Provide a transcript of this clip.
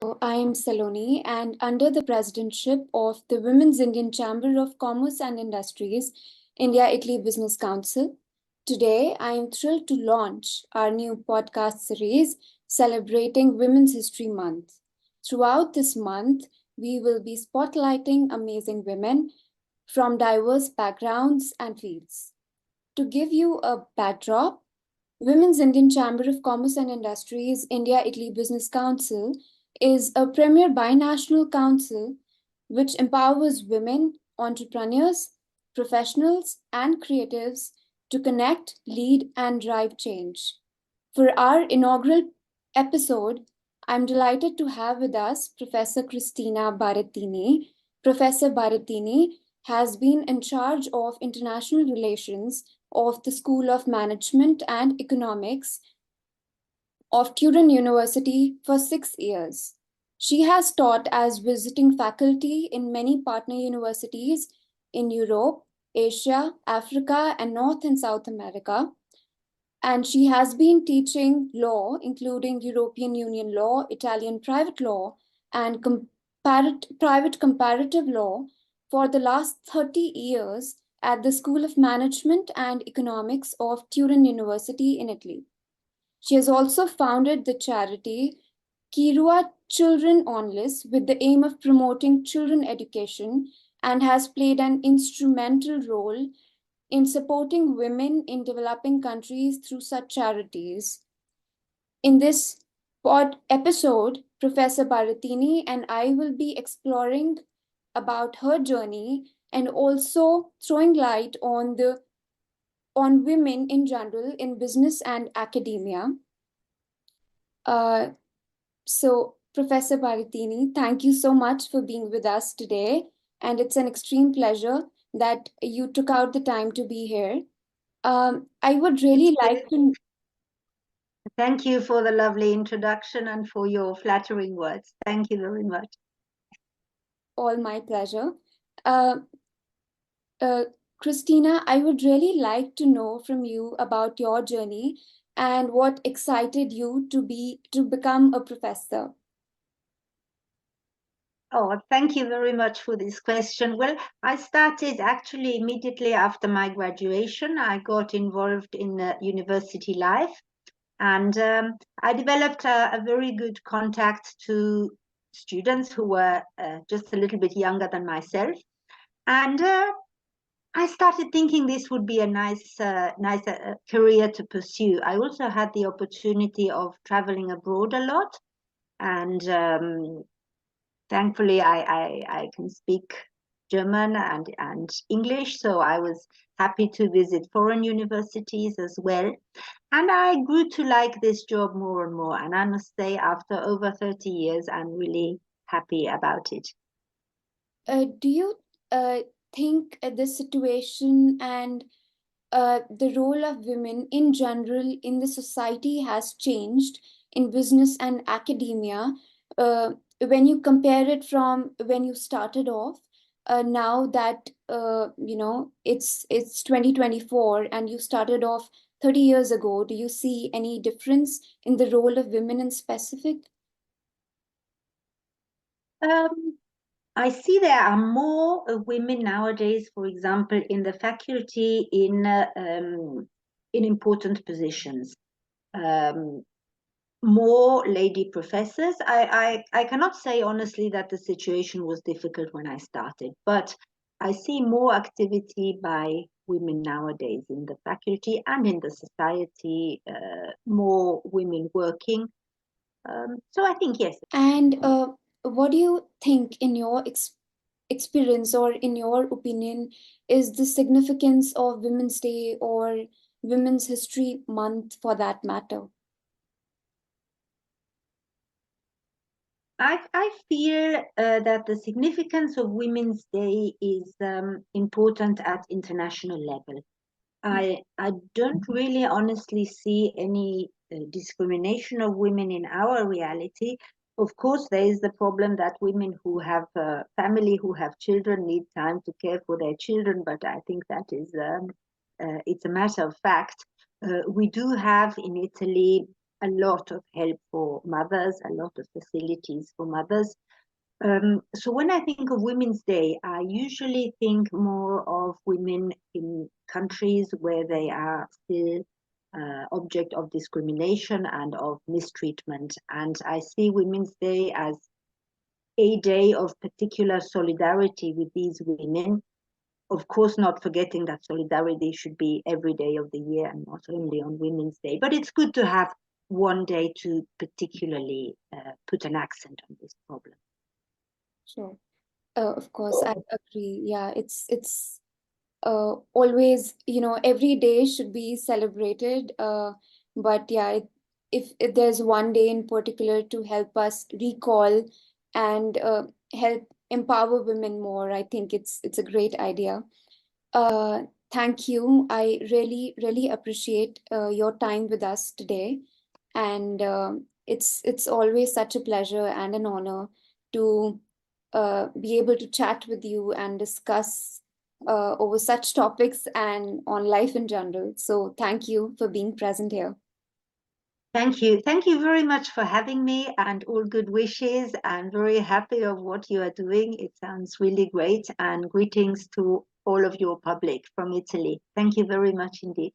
I am Saloni, and under the presidentship of the Women's Indian Chamber of Commerce and Industries, India-Italy Business Council, today I am thrilled to launch our new podcast series celebrating Women's History Month. Throughout this month, we will be spotlighting amazing women from diverse backgrounds and fields. To give you a backdrop, Women's Indian Chamber of Commerce and Industries India-Italy Business Council is a premier binational council which empowers women, entrepreneurs, professionals, and creatives to connect, lead, and drive change. For our inaugural episode, I'm delighted to have with us Professor Cristina Barettini. Professor Barettini has been in charge of international relations of the School of Management and Economics of Turin University for 6 years. She has taught as visiting faculty in many partner universities in Europe, Asia, Africa, and North and South America. And she has been teaching law, including European Union law, Italian private law, and private comparative law for the last 30 years at the School of Management and Economics of Turin University in Italy. She has also founded the charity Kirua Children Onlys with the aim of promoting children education and has played an instrumental role in supporting women in developing countries through such charities. In this episode, Professor Barettini and I will be exploring about her journey and also throwing light on women in general in business and academia. So, Professor Barettini, thank you so much for being with us today. And it's an extreme pleasure that you took out the time to be here. I would really like to. Thank you for the lovely introduction and for your flattering words. Thank you very much. All my pleasure. Uh, Cristina, I would really like to know from you about your journey and what excited you to become a professor. Oh, thank you very much for this question. Well, I started actually immediately after my graduation. I got involved in university life, and I developed a very good contact to students who were just a little bit younger than myself. And I started thinking this would be a nice career to pursue. I also had the opportunity of traveling abroad a lot, and thankfully I can speak German and English, so I was happy to visit foreign universities as well. And I grew to like this job more and more. And I must say, after over 30 years, I'm really happy about it. Do you think the situation and the role of women in general in the society has changed in business and academia when you compare it from when you started off? Now that it's 2024 and you started off 30 years ago, do you see any difference in the role of women in specific? I see there are more women nowadays, for example, in the faculty in important positions. More lady professors. I cannot say honestly that the situation was difficult when I started, but I see more activity by women nowadays in the faculty and in the society, more women working. So I think yes. And what do you think, in your experience or in your opinion, is the significance of Women's Day or Women's History Month for that matter? I feel that the significance of Women's Day is important at international level. I don't really honestly see any discrimination of women in our reality. Of course, there is the problem that women who have family, who have children, need time to care for their children, but I think that is it's a matter of fact. We do have in Italy a lot of help for mothers, a lot of facilities for mothers. So when I think of Women's Day, I usually think more of women in countries where they are still object of discrimination and of mistreatment. And I see Women's Day as a day of particular solidarity with these women. Of course, not forgetting that solidarity should be every day of the year and not only on Women's Day. But it's good to have one day to particularly put an accent on this problem. Sure. Of course, I agree. Yeah, it's always, every day should be celebrated. But yeah, if there's one day in particular to help us recall and help empower women more, I think it's a great idea. Thank you. I really, really appreciate your time with us today, and it's always such a pleasure and an honor to be able to chat with you and discuss over such topics and on life in general. So thank you for being present here. Thank you. Thank you very much for having me, and all good wishes. I'm very happy of what you are doing. It sounds really great, and greetings to all of your public from Italy. Thank you very much indeed.